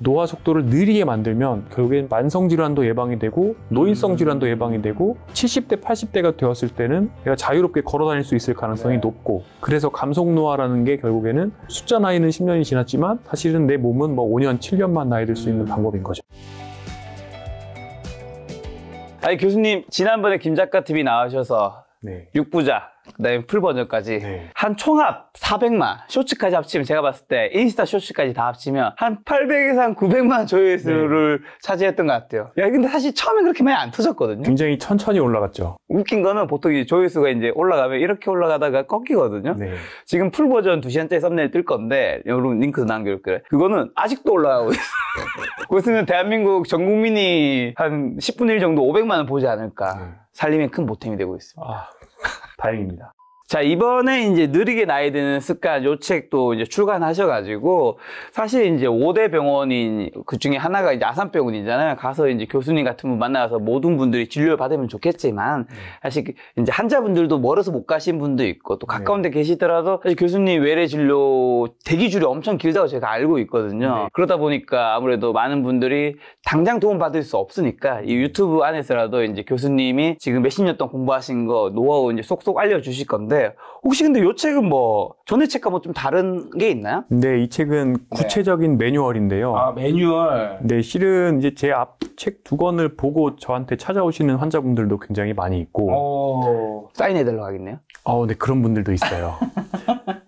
노화 속도를 느리게 만들면 결국엔 만성질환도 예방이 되고 노인성 질환도 예방이 되고 70대, 80대가 되었을 때는 내가 자유롭게 걸어 다닐 수 있을 가능성이 높고, 그래서 감속노화라는 게 결국에는 숫자 나이는 10년이 지났지만 사실은 내 몸은 뭐 5년, 7년만 나이 들 수 있는 방법인 거죠. 아니 교수님, 지난번에 김 작가 TV 나오셔서 네. 6부작, 그다음에 풀 버전까지 네. 한 총합 400만, 쇼츠까지 합치면 제가 봤을 때 인스타 쇼츠까지 다 합치면 한 800에서 한 900만 조회수를 차지했던 것 같아요. 야, 근데 사실 처음엔 그렇게 많이 안 터졌거든요. 굉장히 천천히 올라갔죠. 웃긴 거는 보통 이 조회수가 이제 올라가면 이렇게 올라가다가 꺾이거든요. 네. 지금 풀 버전 2시간짜리 썸네일 뜰 건데 여러분 링크도 남겨줄게요. 그거는 아직도 올라가고 있어요. 그것은 대한민국 전 국민이 한 10분의 1 정도 500만 원 보지 않을까. 살림에 큰 보탬이 되고 있습니다. 아, 다행입니다. 자, 이번에 이제 느리게 나이 드는 습관 요 책도 이제 출간하셔가지고, 사실 이제 5대 병원인 그 중에 하나가 이제 아산병원이잖아요. 가서 이제 교수님 같은 분 만나서 모든 분들이 진료를 받으면 좋겠지만, 사실 이제 환자분들도 멀어서 못 가신 분도 있고, 또 가까운 데 계시더라도 사실 교수님 외래 진료 대기줄이 엄청 길다고 제가 알고 있거든요. 그러다 보니까 아무래도 많은 분들이 당장 도움 받을 수 없으니까 이 유튜브 안에서라도 이제 교수님이 지금 몇십 년 동안 공부하신 거 노하우 이제 쏙쏙 알려주실 건데, 혹시 근데 이 책은 뭐 전에 책과 뭐 좀 다른 게 있나요? 네, 이 책은 구체적인 매뉴얼인데요. 아, 매뉴얼. 네, 실은 이제 제 앞 책 2권을 보고 저한테 찾아오시는 환자분들도 굉장히 많이 있고, 사인해달라고 하겠네요. 네, 그런 분들도 있어요.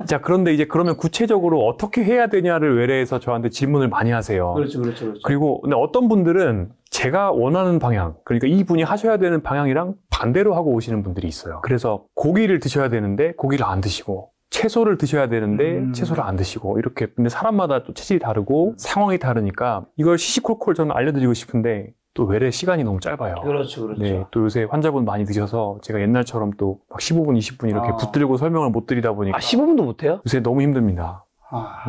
자, 그런데 이제 그러면 구체적으로 어떻게 해야 되냐를 외래에서 저한테 질문을 많이 하세요. 그렇죠. 그리고 근데 어떤 분들은 제가 원하는 방향, 그러니까 이분이 하셔야 되는 방향이랑 반대로 하고 오시는 분들이 있어요. 그래서 고기를 드셔야 되는데 고기를 안 드시고, 채소를 드셔야 되는데 채소를 안 드시고, 이렇게. 근데 사람마다 또 체질이 다르고 상황이 다르니까 이걸 시시콜콜 저는 알려드리고 싶은데 또 외래 시간이 너무 짧아요. 그렇죠. 네, 또 요새 환자분 많이 드셔서 제가 옛날처럼 또 막 15분, 20분 이렇게 붙들고 설명을 못 드리다 보니까 15분도 못해요? 요새 너무 힘듭니다.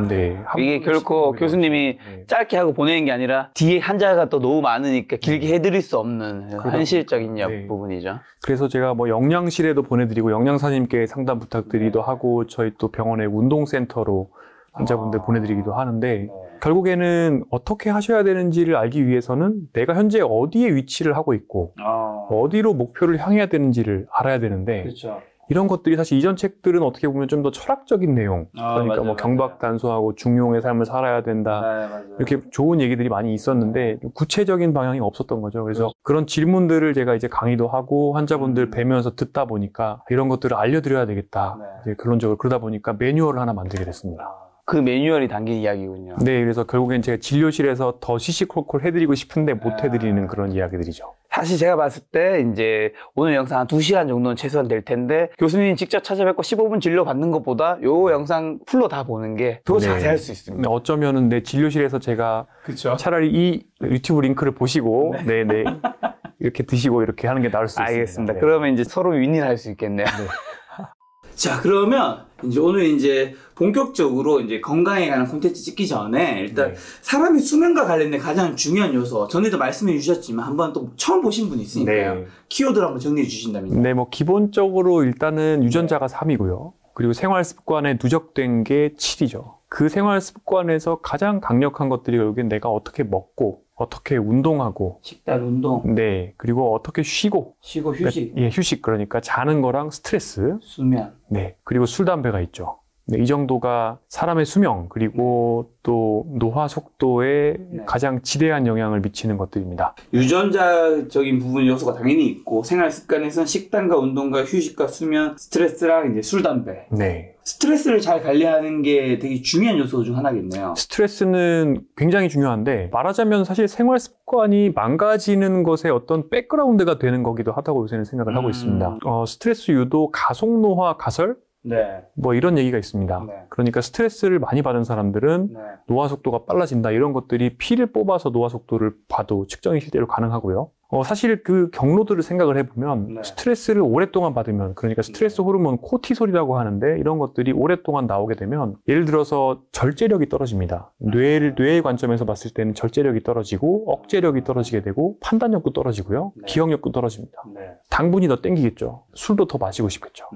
네, 이게 결코 교수님이 짧게 하고 보내는 게 아니라 뒤에 환자가 또 너무 많으니까 길게 해드릴 수 없는 현실적인 부분이죠. 그래서 제가 뭐 영양실에도 보내드리고 영양사님께 상담 부탁드리기도 하고, 저희 또 병원의 운동센터로 환자분들 보내드리기도 하는데, 결국에는 어떻게 하셔야 되는지를 알기 위해서는 내가 현재 어디에 위치를 하고 있고 어디로 목표를 향해야 되는지를 알아야 되는데, 그렇죠. 이런 것들이 사실 이전 책들은 어떻게 보면 좀 더 철학적인 내용, 그러니까 맞아요, 뭐 경박단소하고 중용의 삶을 살아야 된다, 이렇게 좋은 얘기들이 많이 있었는데 구체적인 방향이 없었던 거죠. 그래서 그런 질문들을 제가 이제 강의도 하고 환자분들 뵈면서 듣다 보니까 이런 것들을 알려드려야 되겠다. 이제 결론적으로 그러다 보니까 매뉴얼을 하나 만들게 됐습니다. 그 매뉴얼이 담긴 이야기군요. 네, 그래서 결국엔 제가 진료실에서 더 시시콜콜 해드리고 싶은데 못 해드리는 그런 이야기들이죠. 사실 제가 봤을 때 이제 오늘 영상 한 2시간 정도는 최소한 될 텐데, 교수님 직접 찾아뵙고 15분 진료 받는 것보다 요 영상 풀로 다 보는 게 더 자세할 수 있습니다. 어쩌면은 내 진료실에서 제가 차라리 이 유튜브 링크를 보시고 이렇게 드시고 이렇게 하는 게 나을 수 있습니다. 알겠습니다. 그러면 이제 서로 윈윈할 수 있겠네요. 자, 그러면 이제 오늘 이제 본격적으로 이제 건강에 관한 콘텐츠 찍기 전에 일단 사람의 수면과 관련된 가장 중요한 요소, 전에도 말씀해 주셨지만 한번 또 처음 보신 분이 있으니까요. 키워드를 한번 정리해 주신다면요. 네, 뭐 기본적으로 일단은 유전자가 3이고요. 그리고 생활 습관에 누적된 게 7이죠. 그 생활 습관에서 가장 강력한 것들이 결국엔 내가 어떻게 먹고, 어떻게 운동하고, 식단, 운동. 네, 그리고 어떻게 쉬고, 휴식. 그러니까, 휴식. 그러니까 자는 거랑 스트레스, 수면. 네, 그리고 술, 담배가 있죠. 네, 이 정도가 사람의 수명, 그리고 또 노화 속도에 가장 지대한 영향을 미치는 것들입니다. 유전자적인 부분 요소가 당연히 있고, 생활 습관에서는 식단과 운동과 휴식과 수면, 스트레스랑 이제 술, 담배. 네. 스트레스를 잘 관리하는 게 되게 중요한 요소 중 하나겠네요. 스트레스는 굉장히 중요한데, 말하자면 사실 생활 습관이 망가지는 것의 어떤 백그라운드가 되는 거기도 하다고 요새는 생각을 하고 있습니다. 스트레스 유도, 가속노화, 가설? 뭐 이런 얘기가 있습니다. 그러니까 스트레스를 많이 받은 사람들은 노화 속도가 빨라진다, 이런 것들이 피를 뽑아서 노화 속도를 봐도 측정이 실제로 가능하고요. 사실 그 경로들을 생각을 해보면 스트레스를 오랫동안 받으면, 그러니까 스트레스 호르몬 코티솔이라고 하는데, 이런 것들이 오랫동안 나오게 되면 예를 들어서 절제력이 떨어집니다. 뇌의 관점에서 봤을 때는 절제력이 떨어지고 억제력이 떨어지게 되고 판단력도 떨어지고요. 기억력도 떨어집니다. 당분이 더 땡기겠죠. 술도 더 마시고 싶겠죠.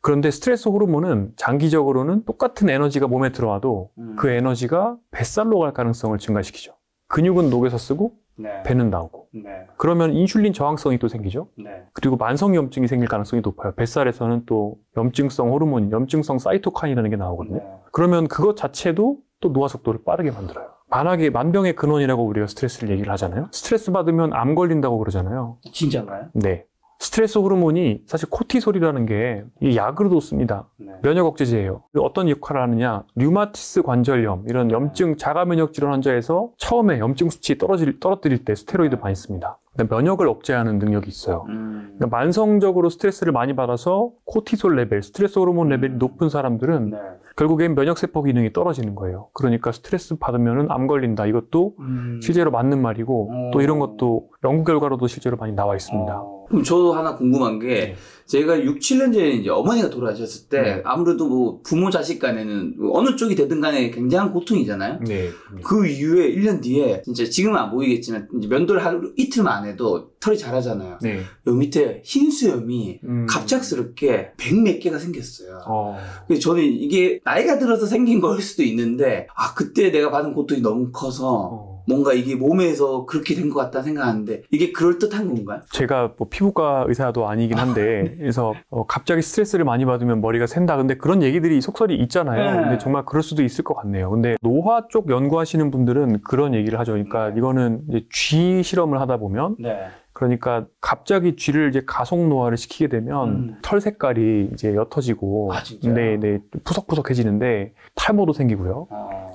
그런데 스트레스 호르몬은 장기적으로는 똑같은 에너지가 몸에 들어와도 그 에너지가 뱃살로 갈 가능성을 증가시키죠. 근육은 녹여서 쓰고 네. 배는 나오고. 네. 그러면 인슐린 저항성이 또 생기죠. 네. 그리고 만성염증이 생길 가능성이 높아요. 뱃살에서는 또 염증성 호르몬, 염증성 사이토카인이라는 게 나오거든요. 네. 그러면 그것 자체도 또 노화 속도를 빠르게 만들어요. 만약에 만병의 근원이라고 우리가 스트레스를 얘기를 하잖아요. 스트레스 받으면 암 걸린다고 그러잖아요. 진짜가요? 네. 스트레스 호르몬이 사실 코티솔이라는 게 이 약으로도 씁니다. 네. 면역 억제제예요. 어떤 역할을 하느냐? 류마티스 관절염 이런 염증 자가 면역 질환 환자에서 처음에 염증 수치 떨어뜨릴 때 스테로이드 많이 씁니다. 그러니까 면역을 억제하는 능력이 있어요. 그러니까 만성적으로 스트레스를 많이 받아서 코티솔 레벨, 스트레스 호르몬 레벨이 높은 사람들은 네. 결국엔 면역세포 기능이 떨어지는 거예요. 그러니까 스트레스 받으면 암 걸린다. 이것도 실제로 맞는 말이고 또 이런 것도 연구 결과로도 실제로 많이 나와 있습니다. 그럼 저도 하나 궁금한 게 네. 제가 6, 7년 전에 이제 어머니가 돌아가셨을 때 네. 아무래도 뭐 부모 자식 간에는 어느 쪽이 되든 간에 굉장한 고통이잖아요. 네. 그 이후에 1년 뒤에 진짜 지금은 안 보이겠지만 이제 면도를 하루 이틀만 안 해도 털이 자라잖아요. 네. 요 밑에 흰 수염이 갑작스럽게 100몇 개가 생겼어요. 그래서 저는 이게 나이가 들어서 생긴 걸 수도 있는데 그때 내가 받은 고통이 너무 커서 뭔가 이게 몸에서 그렇게 된 것 같다 생각하는데 이게 그럴듯한 건가요? 제가 뭐 피부과 의사도 아니긴 한데 그래서 갑자기 스트레스를 많이 받으면 머리가 샌다. 근데 그런 얘기들이 속설이 있잖아요. 네. 근데 정말 그럴 수도 있을 것 같네요. 근데 노화 쪽 연구하시는 분들은 그런 얘기를 하죠. 그러니까 이거는 이제 쥐 실험을 하다 보면 네. 그러니까 갑자기 쥐를 이제 가속 노화를 시키게 되면 털 색깔이 이제 옅어지고 진짜요? 네, 푸석푸석해지는데 탈모도 생기고요.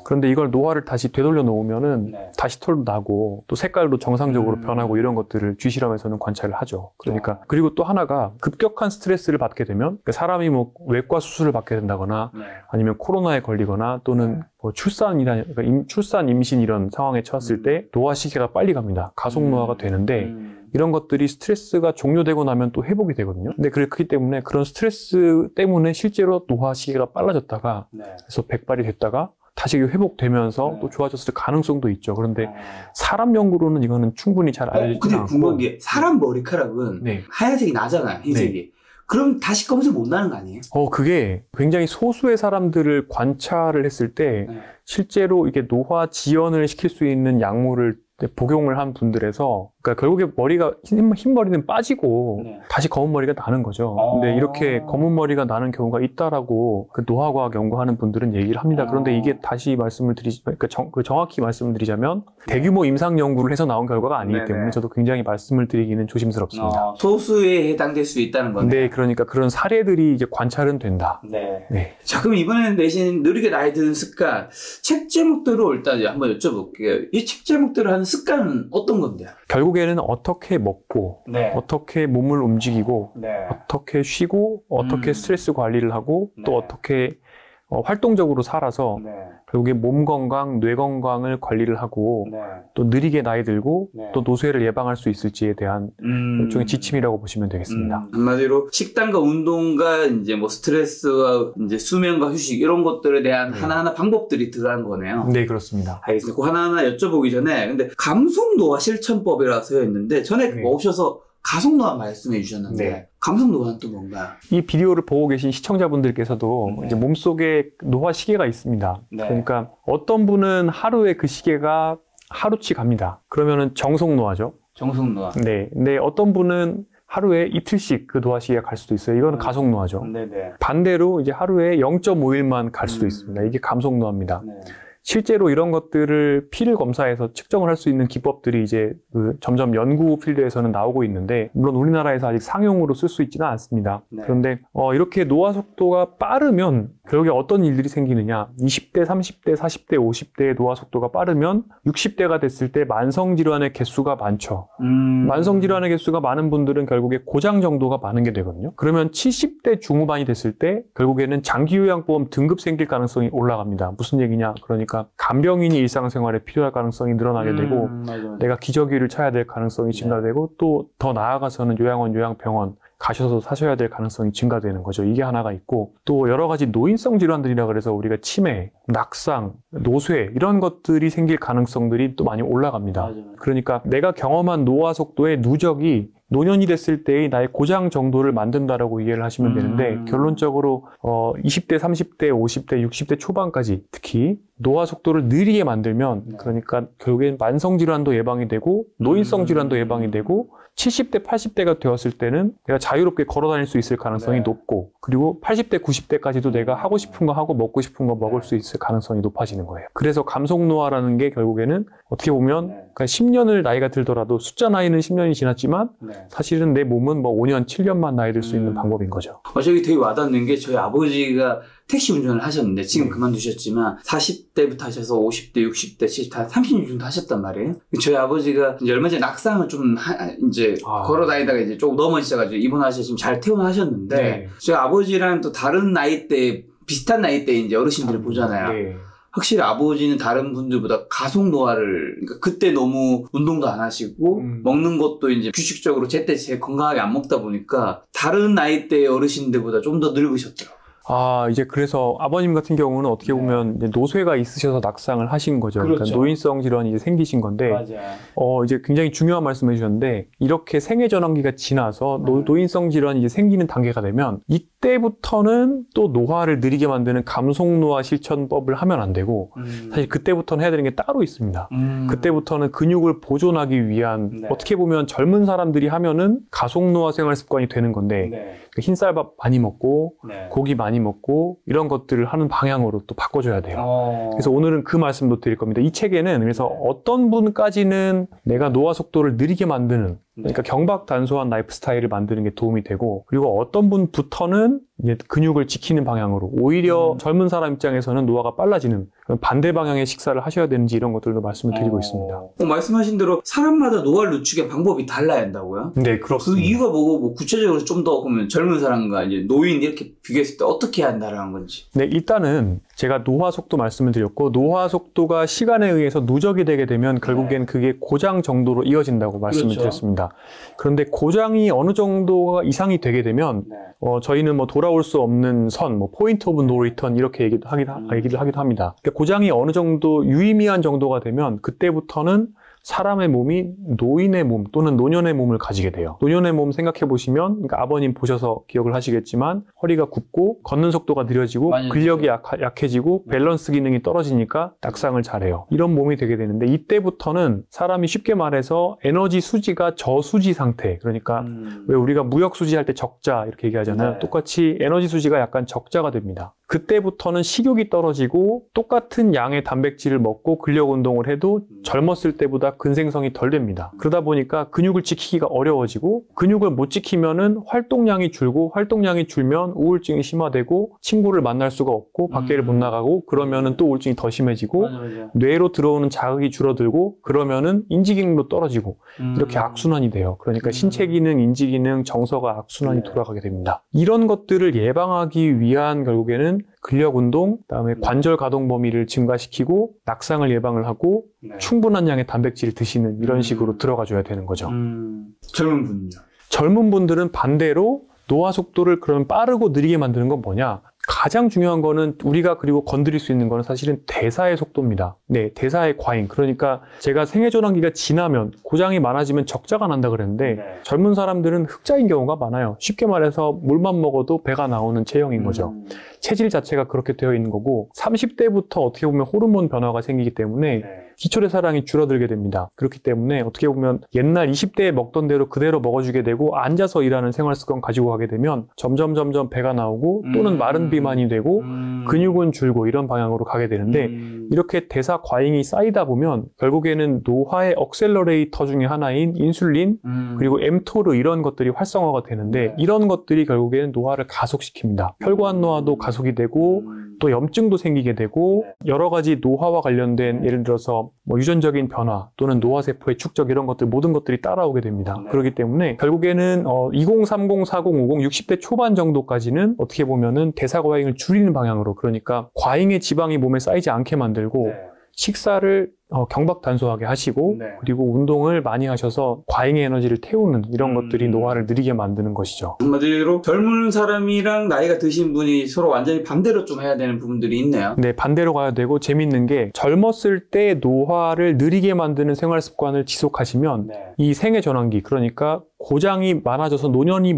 그런데 이걸 노화를 다시 되돌려 놓으면은 네. 다시 털도 나고 또 색깔도 정상적으로 변하고 이런 것들을 쥐 실험에서는 관찰을 하죠. 그러니까 그리고 또 하나가 급격한 스트레스를 받게 되면 그러니까 사람이 뭐 외과 수술을 받게 된다거나 네. 아니면 코로나에 걸리거나 또는 뭐 출산 임신 이런 상황에 처했을 때 노화 시기가 빨리 갑니다. 가속 노화가 되는데 이런 것들이 스트레스가 종료되고 나면 또 회복이 되거든요. 근데 그렇기 때문에 그런 스트레스 때문에 실제로 노화 시기가 빨라졌다가 네. 그래서 백발이 됐다가 다시 회복되면서 네. 또 좋아졌을 가능성도 있죠. 그런데 사람 연구로는 이거는 충분히 잘 알려지지 근데 않고. 궁금한 게 사람 머리카락은 네. 하얀색이 나잖아요. 흰색이. 그럼 다시 검은색 못 나는 거 아니에요? 그게 굉장히 소수의 사람들을 관찰을 했을 때 네. 실제로 이게 노화 지연을 시킬 수 있는 약물을 복용을 한 분들에서 그러니까 결국에 머리가 흰 머리는 빠지고 네. 다시 검은 머리가 나는 거죠. 근데 이렇게 검은 머리가 나는 경우가 있다라고 그 노화과학 연구하는 분들은 얘기를 합니다. 그런데 이게 다시 정확히 말씀을 드리자면 대규모 임상 연구를 해서 나온 결과가 아니기 네네. 때문에 저도 굉장히 말씀을 드리기는 조심스럽습니다. 소수에 해당될 수 있다는 거네요. 네, 그러니까 그런 사례들이 이제 관찰은 된다. 네. 네. 자, 그럼 이번에 내신 느리게 나이 드는 습관 책 제목대로 일단 한번 여쭤볼게요. 이 책 제목대로 하는 습관은 어떤 건데요? 결국에는 어떻게 먹고 네. 어떻게 몸을 움직이고 네. 어떻게 쉬고 어떻게 스트레스 관리를 하고 또 네. 어떻게 활동적으로 살아서 네. 결국에 몸 건강, 뇌 건강을 관리를 하고 네. 또 느리게 나이 들고 네. 또 노쇠를 예방할 수 있을지에 대한 일종의 지침이라고 보시면 되겠습니다. 한마디로 식단과 운동과 이제 뭐 스트레스와 이제 수면과 휴식 이런 것들에 대한 하나하나 방법들이 들어간 거네요. 네, 그렇습니다. 알겠습니다. 그 하나하나 여쭤보기 전에 근데 감성노화 실천법이라고 쓰여 있는데 전에 네. 오셔서 가속노화 말씀해 주셨는데 네. 감성노화는 또 뭔가요? 이 비디오를 보고 계신 시청자분들께서도 네. 이제 몸속에 노화 시계가 있습니다. 네. 그러니까 어떤 분은 하루에 그 시계가 하루치 갑니다. 그러면은 정속노화죠. 정성노화. 네. 근데 어떤 분은 하루에 이틀씩 그 노화 시기가 갈 수도 있어요. 이거는 가속노화죠. 네네. 반대로 이제 하루에 0.5일만 갈 수도 있습니다. 이게 감속노화입니다. 네. 실제로 이런 것들을 피를 검사해서 측정을 할 수 있는 기법들이 이제 점점 연구 필드에서는 나오고 있는데 물론 우리나라에서 아직 상용으로 쓸 수 있지는 않습니다. 네. 그런데 이렇게 노화 속도가 빠르면 결국에 어떤 일들이 생기느냐 20대, 30대, 40대, 50대의 노화 속도가 빠르면 60대가 됐을 때 만성질환의 개수가 많죠. 만성질환의 개수가 많은 분들은 결국에 고장 정도가 많은 게 되거든요. 그러면 70대 중후반이 됐을 때 결국에는 장기요양보험 등급 생길 가능성이 올라갑니다. 무슨 얘기냐? 그러니까 간병인이 일상생활에 필요할 가능성이 늘어나게 되고 맞아요. 내가 기저귀를 쳐야 될 가능성이 증가되고 또 더 나아가서는 요양원, 요양병원 가셔서 사셔야 될 가능성이 증가되는 거죠. 이게 하나가 있고 또 여러 가지 노인성 질환들이라 그래서 우리가 치매, 낙상, 노쇠 이런 것들이 생길 가능성들이 또 많이 올라갑니다. 맞아요. 그러니까 내가 경험한 노화 속도의 누적이 노년이 됐을 때의 나의 고장 정도를 만든다라고 이해를 하시면 되는데 결론적으로 20대, 30대, 50대, 60대 초반까지 특히 노화 속도를 느리게 만들면 그러니까 결국엔 만성 질환도 예방이 되고 노인성 질환도 예방이 되고 70대, 80대가 되었을 때는 내가 자유롭게 걸어 다닐 수 있을 가능성이 높고 그리고 80대, 90대까지도 내가 하고 싶은 거 하고 먹고 싶은 거 먹을 수 있을 가능성이 높아지는 거예요. 그래서 감속노화라는 게 결국에는 어떻게 보면 그러니까 10년을 나이가 들더라도 숫자 나이는 10년이 지났지만 사실은 내 몸은 뭐 5년, 7년만 나이 들 수 있는 방법인 거죠. 저기 되게 와닿는 게 저희 아버지가 택시 운전을 하셨는데 지금 그만두셨지만 40대부터 하셔서 50대, 60대, 70대, 30년 정도 하셨단 말이에요. 저희 아버지가 이제 얼마 전에 낙상을 좀 이제 걸어 다니다가 이제 조금 넘어지셔가지고 입원하셔서 지금 잘 퇴원하셨는데 저희 아버지랑 또 다른 나이대 비슷한 나이대 이제 어르신들을 보잖아요. 확실히 아버지는 다른 분들보다 가속 노화를 그러니까 그때 너무 운동도 안 하시고 먹는 것도 이제 규칙적으로 제때 제 건강하게 안 먹다 보니까 다른 나이대의 어르신들보다 좀 더 늙으셨더라고요. 이제 그래서 아버님 같은 경우는 어떻게 보면 이제 노쇠가 있으셔서 낙상을 하신 거죠. 그렇죠. 그러니까 노인성 질환이 이제 생기신 건데, 이제 굉장히 중요한 말씀을 해주셨는데, 이렇게 생애 전환기가 지나서 노인성 질환이 이제 생기는 단계가 되면, 이때부터는 또 노화를 느리게 만드는 감속노화 실천법을 하면 안 되고, 사실 그때부터는 해야 되는 게 따로 있습니다. 그때부터는 근육을 보존하기 위한, 어떻게 보면 젊은 사람들이 하면은 가속노화 생활 습관이 되는 건데, 흰쌀밥 많이 먹고, 고기 많이 먹고 이런 것들을 하는 방향으로 또 바꿔줘야 돼요. 그래서 오늘은 그 말씀도 드릴 겁니다. 이 책에는 그래서 어떤 분까지는 내가 노화 속도를 느리게 만드는 그러니까 경박단소한 라이프 스타일을 만드는 게 도움이 되고 그리고 어떤 분부터는 이제 근육을 지키는 방향으로 오히려 젊은 사람 입장에서는 노화가 빨라지는 반대 방향의 식사를 하셔야 되는지 이런 것들도 말씀을 드리고 있습니다. 말씀하신 대로 사람마다 노화를 늦추게 방법이 달라야 한다고요? 네, 그렇습니다. 그 이유가 뭐고 뭐 구체적으로 좀 더 보면 젊은 사람과 이제 노인 이렇게 비교했을 때 어떻게 해야 한다는 건지. 네, 일단은 제가 노화 속도 말씀을 드렸고 노화 속도가 시간에 의해서 누적이 되게 되면 결국엔 그게 고장 정도로 이어진다고 말씀을 드렸습니다. 그런데 고장이 어느 정도가 이상이 되게 되면 저희는 뭐 돌아올 수 없는 선, 뭐 포인트 오브 노 리턴 이렇게 얘기를 하기도 합니다. 그러니까 고장이 어느 정도 유의미한 정도가 되면 그때부터는 사람의 몸이 노인의 몸 또는 노년의 몸을 가지게 돼요. 노년의 몸 생각해 보시면 그러니까 아버님 보셔서 기억을 하시겠지만 허리가 굽고 걷는 속도가 느려지고 근력이 약해지고 밸런스 기능이 떨어지니까 낙상을 잘해요. 이런 몸이 되게 되는데 이때부터는 사람이 쉽게 말해서 에너지 수지가 저수지 상태 그러니까 왜 우리가 무역 수지할 때 적자 이렇게 얘기하잖아요. 똑같이 에너지 수지가 약간 적자가 됩니다. 그때부터는 식욕이 떨어지고 똑같은 양의 단백질을 먹고 근력 운동을 해도 젊었을 때보다 근생성이 덜 됩니다. 그러다 보니까 근육을 지키기가 어려워지고 근육을 못 지키면은 활동량이 줄고 활동량이 줄면 우울증이 심화되고 친구를 만날 수가 없고 밖에를 못 나가고 그러면은 또 우울증이 더 심해지고 뇌로 들어오는 자극이 줄어들고 그러면은 인지 기능도 떨어지고 이렇게 악순환이 돼요. 그러니까 신체 기능, 인지 기능, 정서가 악순환이 돌아가게 됩니다. 이런 것들을 예방하기 위한 결국에는 근력 운동, 그다음에 관절 가동 범위를 증가시키고 낙상을 예방을 하고 충분한 양의 단백질을 드시는 이런 식으로 들어가 줘야 되는 거죠. 젊은 분은요? 젊은 분들은 반대로 노화 속도를 그러면 빠르고 느리게 만드는 건 뭐냐? 가장 중요한 거는 우리가 그리고 건드릴 수 있는 거는 사실은 대사의 속도입니다. 네, 대사의 과잉. 그러니까 제가 생애 전환기가 지나면 고장이 많아지면 적자가 난다 그랬는데 젊은 사람들은 흑자인 경우가 많아요. 쉽게 말해서 물만 먹어도 배가 나오는 체형인 거죠. 체질 자체가 그렇게 되어 있는 거고 30대부터 어떻게 보면 호르몬 변화가 생기기 때문에 기초대사량이 줄어들게 됩니다. 그렇기 때문에 어떻게 보면 옛날 20대에 먹던 대로 그대로 먹어주게 되고 앉아서 일하는 생활 습관 가지고 가게 되면 점점 배가 나오고 또는 마른 비만이 되고 근육은 줄고 이런 방향으로 가게 되는데 이렇게 대사 과잉이 쌓이다 보면 결국에는 노화의 억셀러레이터 중에 하나인 인슐린 그리고 엠토르 이런 것들이 활성화가 되는데 이런 것들이 결국에는 노화를 가속시킵니다. 혈관 노화도 가속이 되고 또 염증도 생기게 되고 여러 가지 노화와 관련된 예를 들어서 뭐 유전적인 변화 또는 노화세포의 축적 이런 것들 모든 것들이 따라오게 됩니다. 그렇기 때문에 결국에는 20, 30, 40, 50, 60대 초반 정도까지는 어떻게 보면은 대사 과잉을 줄이는 방향으로 그러니까 과잉의 지방이 몸에 쌓이지 않게 만들고 식사를 경박단소하게 하시고 네. 그리고 운동을 많이 하셔서 과잉의 에너지를 태우는 이런 것들이 노화를 느리게 만드는 것이죠. 한마디로 젊은 사람이랑 나이가 드신 분이 서로 완전히 반대로 좀 해야 되는 부분들이 있네요. 네, 반대로 가야 되고 재밌는 게 젊었을 때 노화를 느리게 만드는 생활 습관을 지속하시면 네. 이 생애 전환기, 그러니까 고장이 많아져서 노년의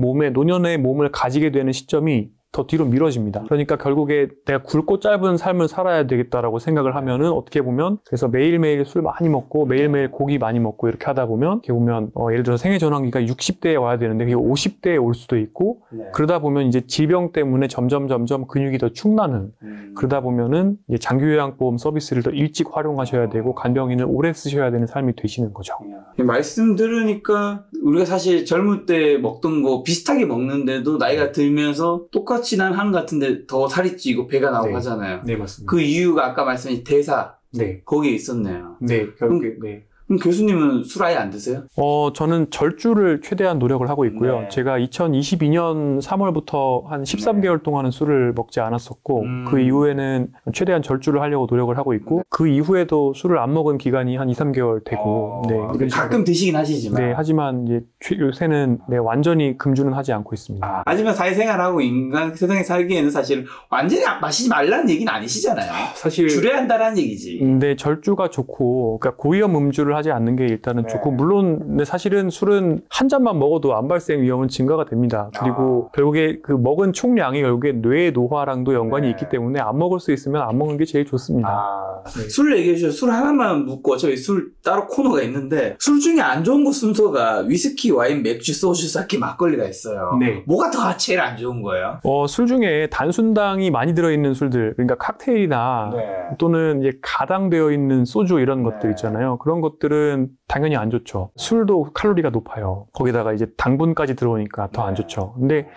몸을 가지게 되는 시점이 더 뒤로 미뤄집니다. 그러니까 결국에 내가 굵고 짧은 삶을 살아야 되겠다라고 생각을 하면은 어떻게 보면 그래서 매일매일 술 많이 먹고 매일매일 고기 많이 먹고 이렇게 하다 보면 어떻게 보면 예를 들어서 생애 전환기가 60대에 와야 되는데 그게 50대에 올 수도 있고 그러다 보면 이제 질병 때문에 점점 근육이 더 축나는 그러다 보면은 이제 장기요양보험 서비스를 더 일찍 활용하셔야 되고 간병인을 오래 쓰셔야 되는 삶이 되시는 거죠. 말씀 들으니까 우리가 사실 젊을 때 먹던 거 비슷하게 먹는데도 나이가 들면서 똑같이 난 하는 것 같은데 더 살이 찌고 배가 나오고 하잖아요. 네, 맞습니다. 그 이유가 아까 말씀하신 대사 네. 거기에 있었네요. 네, 결국에 네. 그럼 교수님은 술 아예 안 드세요? 저는 절주를 최대한 노력을 하고 있고요. 네. 제가 2022년 3월부터 한 13개월 동안은 술을 먹지 않았었고, 그 이후에는 최대한 절주를 하려고 노력을 하고 있고, 그 이후에도 술을 안 먹은 기간이 한 2, 3개월 되고, 네. 가끔 드시긴 하시지만. 네, 하지만 이제 요새는 네, 완전히 금주는 하지 않고 있습니다. 하지만 사회생활하고 인간 세상에 살기에는 사실 완전히 마시지 말라는 얘기는 아니시잖아요. 사실 줄여야 한다는 얘기지. 근데 절주가 좋고, 그러니까 고위험 음주를 하지 않는 게 일단은 좋고, 물론 근데 사실은 술은 한 잔만 먹어도 암 발생 위험은 증가가 됩니다. 그리고 결국에 그 먹은 총량이 결국에 뇌 노화랑도 연관이 있기 때문에 안 먹을 수 있으면 안 먹는 게 제일 좋습니다. 네. 술 얘기해 주셔서 술 하나만 묻고 저희 술 따로 코너가 있는데 술 중에 안 좋은 거 순서가 위스키, 와인, 맥주, 소주, 사케, 막걸리가 있어요. 네. 뭐가 더 제일 안 좋은 거예요? 술 중에 단순당이 많이 들어있는 술들, 그러니까 칵테일이나 또는 이제 가당되어 있는 소주 이런 것들 있잖아요. 그런 것들은 당연히 안 좋죠. 술도 칼로리가 높아요. 거기다가 이제 당분까지 들어오니까 더 안 좋죠. 근데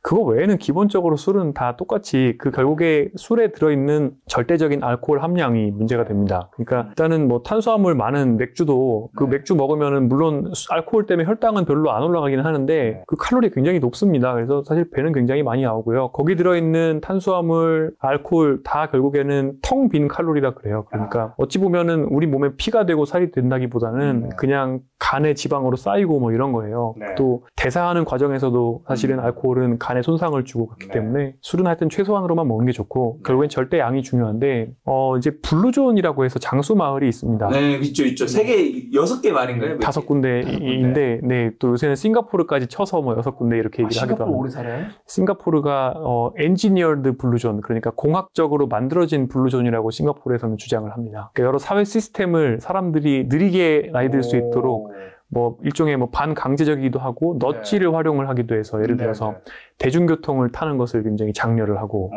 그거 외에는 기본적으로 술은 다 똑같이 결국에 술에 들어있는 절대적인 알코올 함량이 문제가 됩니다. 그러니까 일단은 뭐 탄수화물 많은 맥주도 그 맥주 먹으면은 물론 알코올 때문에 혈당은 별로 안 올라가기는 하는데 그 칼로리 굉장히 높습니다. 그래서 사실 배는 굉장히 많이 나오고요. 거기 들어있는 탄수화물, 알코올 다 결국에는 텅 빈 칼로리라 그래요. 그러니까 어찌 보면은 우리 몸에 피가 되고 살이 된다기보다는 그냥 간에 지방으로 쌓이고 뭐 이런 거예요. 또 대사하는 과정에서도 사실은 알코올은 간에 손상을 주고 그렇기 때문에 술은 하여튼 최소한으로만 먹는 게 좋고 결국엔 절대 양이 중요한데 이제 블루존이라고 해서 장수 마을이 있습니다. 네, 있죠. 세계 6개 마을인가요? 5군데인데 네, 또 요새는 싱가포르까지 쳐서 뭐 6군데 이렇게 얘기를 하기도 하고. 오래 살아요? 싱가포르가 엔지니어드 블루존, 그러니까 공학적으로 만들어진 블루존이라고 싱가포르에서는 주장을 합니다. 그러니까 여러 사회 시스템을 사람들이 느리게 나이 들 수 있도록 뭐 일종의 뭐 반강제적이기도 하고 넛지를 활용을 하기도 해서 예를 들어서 대중교통을 타는 것을 굉장히 장려를 하고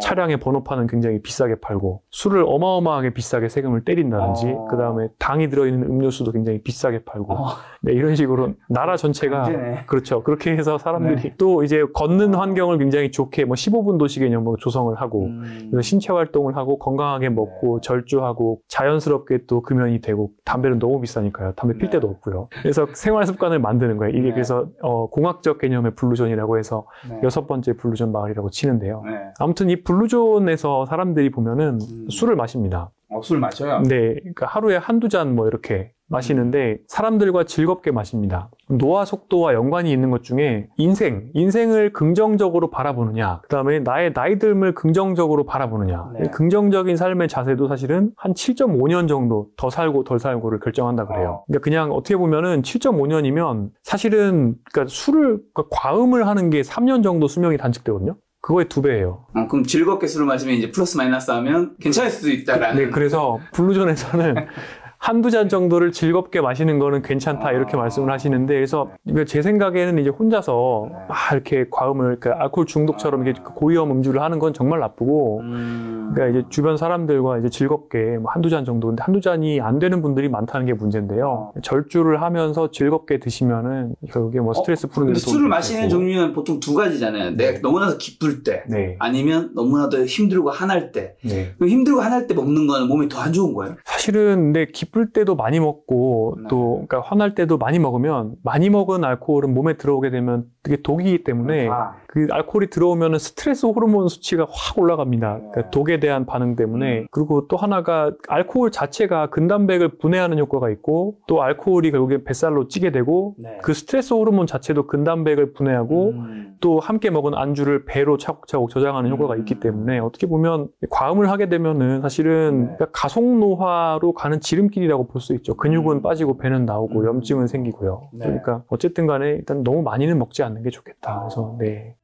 차량의 번호판은 굉장히 비싸게 팔고 술을 어마어마하게 비싸게 세금을 때린다든지 그 다음에 당이 들어있는 음료수도 굉장히 비싸게 팔고 네, 이런 식으로 나라 전체가 그렇죠. 그렇게 해서 사람들이 또 이제 걷는 환경을 굉장히 좋게 뭐 15분 도시 개념으로 조성을 하고 그래서 신체 활동을 하고 건강하게 먹고 절주하고 자연스럽게 또 금연이 되고 담배는 너무 비싸니까요. 담배 필 데도 없고요. 그래서 생활 습관을 만드는 거예요. 이게 그래서 공학적 개념의 블루존이라고 해서 6번째 블루존 마을이라고 치는데요. 아무튼 이 블루존에서 사람들이 보면은 술을 마십니다. 술 마셔요? 네. 그러니까 하루에 한두 잔 뭐 이렇게 마시는데 사람들과 즐겁게 마십니다. 노화 속도와 연관이 있는 것 중에 인생을 긍정적으로 바라보느냐, 그 다음에 나의 나이 듦을 긍정적으로 바라보느냐, 긍정적인 삶의 자세도 사실은 한 7.5년 정도 더 살고 덜 살고를 결정한다 그래요. 그러니까 그냥 어떻게 보면은 7.5년이면 사실은 그러니까 과음을 하는 게 3년 정도 수명이 단축되거든요. 그거의 2배예요. 그럼 즐겁게 술을 마시면 이제 플러스 마이너스 하면 괜찮을 수도 있다라는. 네, 그래서 블루존에서는 한두 잔 정도를 즐겁게 마시는 거는 괜찮다 이렇게 말씀을 하시는데 그래서 제 생각에는 이제 혼자서 이렇게 과음을 그러니까 알코올 중독처럼 이렇게 고위험 음주를 하는 건 정말 나쁘고 그러니까 이제 주변 사람들과 이제 즐겁게 뭐 한두 잔 정도 근데 한두 잔이 안 되는 분들이 많다는 게 문제인데요. 절주를 하면서 즐겁게 드시면은 결국에 뭐 스트레스 푸는 데 술을 마시는 종류는 보통 2가지잖아요. 내가 너무나도 기쁠 때 아니면 너무나도 힘들고 한할 때. 그럼 힘들고 한할 때 먹는 거는 몸에 더 안 좋은 거예요? 사실은 근데 기쁠 때도 많이 먹고 또 그러니까 화날 때도 많이 먹으면 많이 먹은 알코올은 몸에 들어오게 되면 되게 독이기 때문에 그 알코올이 들어오면 스트레스 호르몬 수치가 확 올라갑니다. 그러니까 독에 대한 반응 때문에. 그리고 또 하나가 알코올 자체가 근단백을 분해하는 효과가 있고 또 알코올이 결국에 뱃살로 찌게 되고 그 스트레스 호르몬 자체도 근단백을 분해하고 또 함께 먹은 안주를 배로 차곡차곡 저장하는 효과가 있기 때문에 어떻게 보면 과음을 하게 되면은 사실은 가속노화로 가는 지름길이라고 볼 수 있죠. 근육은 빠지고 배는 나오고 염증은 생기고요. 그러니까 어쨌든 간에 일단 너무 많이는 먹지 않는 게 좋겠다. 그래서 네.